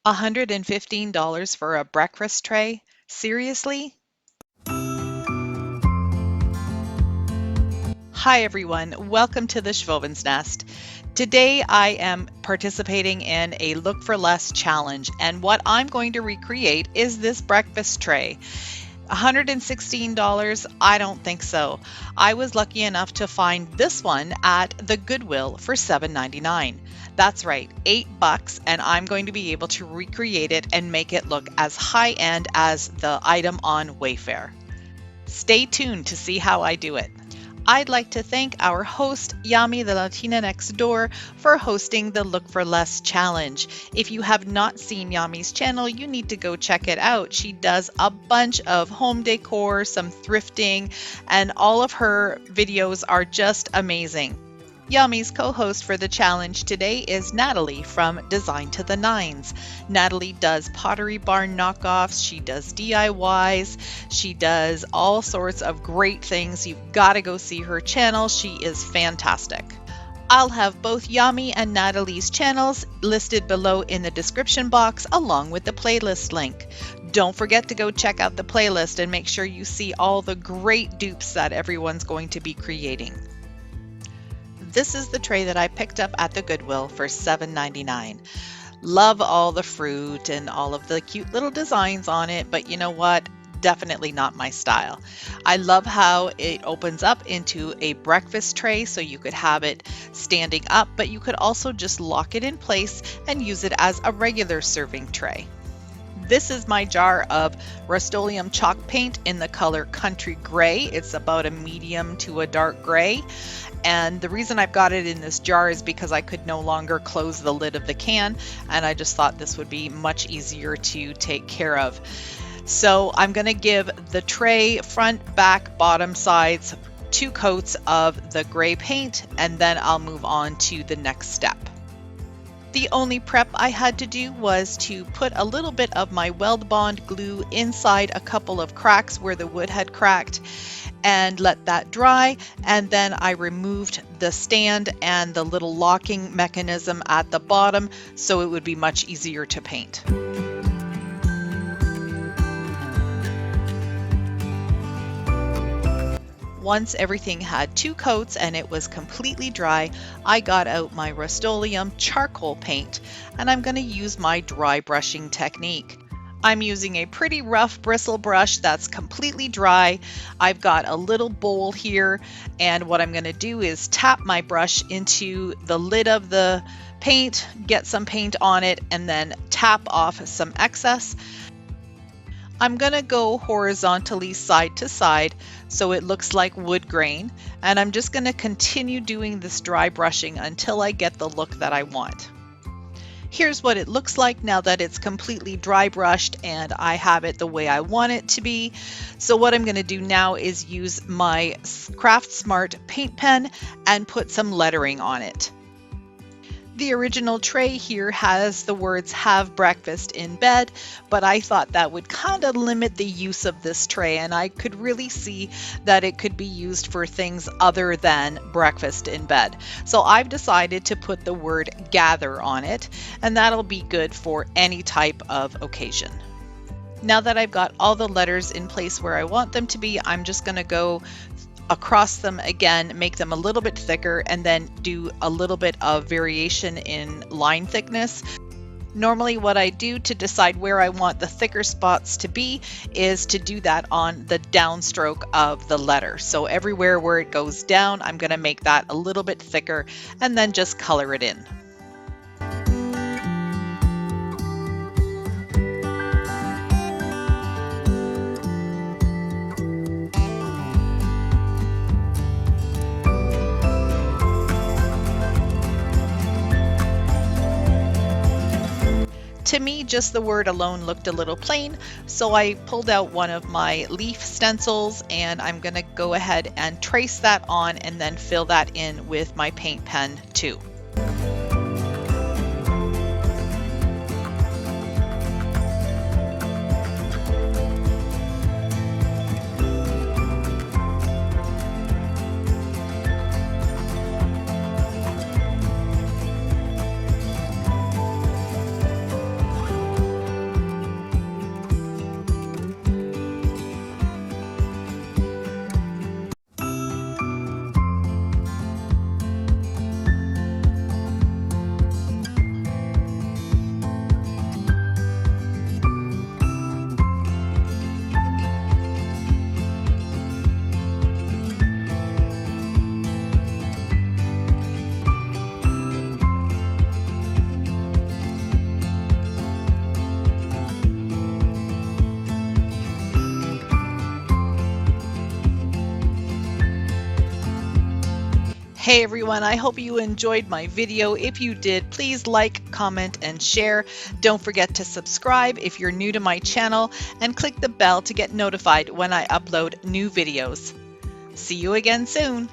$115 for a breakfast tray? Seriously? Hi everyone, welcome to the Schwowin's Nest. Today I am participating in a Look for Less challenge, and what I'm going to recreate is this breakfast tray. $116? I don't think so. I was lucky enough to find this one at the Goodwill for $7.99. That's right, $8, and I'm going to be able to recreate it and make it look as high-end as the item on Wayfair. Stay tuned to see how I do it. I'd like to thank our host, Yami, the Latina Next Door, for hosting the Look for Less challenge. If you have not seen Yami's channel, you need to go check it out. She does a bunch of home decor, some thrifting, and all of her videos are just amazing. Yami's co-host for the challenge today is Natalee from Design to the Nines. Natalee does Pottery Barn knockoffs, she does DIYs, she does all sorts of great things. You've got to go see her channel. She is fantastic. I'll have both Yami and Natalee's channels listed below in the description box along with the playlist link. Don't forget to go check out the playlist and make sure you see all the great dupes that everyone's going to be creating. This is the tray that I picked up at the Goodwill for $7.99. Love all the fruit and all of the cute little designs on it, but you know what? Definitely not my style. I love how it opens up into a breakfast tray, so you could have it standing up, but you could also just lock it in place and use it as a regular serving tray. This is my jar of Rust-Oleum chalk paint in the color Country Gray. It's about a medium to a dark gray. And the reason I've got it in this jar is because I could no longer close the lid of the can, and I just thought this would be much easier to take care of. So I'm going to give the tray front, back, bottom sides 2 coats of the gray paint, and then I'll move on to the next step. The only prep I had to do was to put a little bit of my Weld Bond glue inside a couple of cracks where the wood had cracked and let that dry, and then I removed the stand and the little locking mechanism at the bottom so it would be much easier to paint. Once everything had 2 coats and it was completely dry, I got out my Rust-Oleum charcoal paint, and I'm going to use my dry brushing technique. I'm using a pretty rough bristle brush that's completely dry. I've got a little bowl here, and what I'm going to do is tap my brush into the lid of the paint, get some paint on it, and then tap off some excess. I'm going to go horizontally side to side so it looks like wood grain, and I'm just going to continue doing this dry brushing until I get the look that I want. Here's what it looks like now that it's completely dry brushed and I have it the way I want it to be. So what I'm going to do now is use my Craft Smart paint pen and put some lettering on it. The original tray here has the words "Have breakfast in bed," but I thought that would kind of limit the use of this tray, and I could really see that it could be used for things other than breakfast in bed. So I've decided to put the word "gather" on it, and that'll be good for any type of occasion. Now that I've got all the letters in place where I want them to be, I'm just going to go across them again, make them a little bit thicker, and then do a little bit of variation in line thickness. Normally what I do to decide where I want the thicker spots to be is to do that on the downstroke of the letter. So everywhere where it goes down, I'm going to make that a little bit thicker and then just color it in. To me, just the word alone looked a little plain, so I pulled out one of my leaf stencils and I'm going to go ahead and trace that on and then fill that in with my paint pen too. Hey everyone, I hope you enjoyed my video. If you did, please like, comment, and share. Don't forget to subscribe if you're new to my channel and click the bell to get notified when I upload new videos. See you again soon.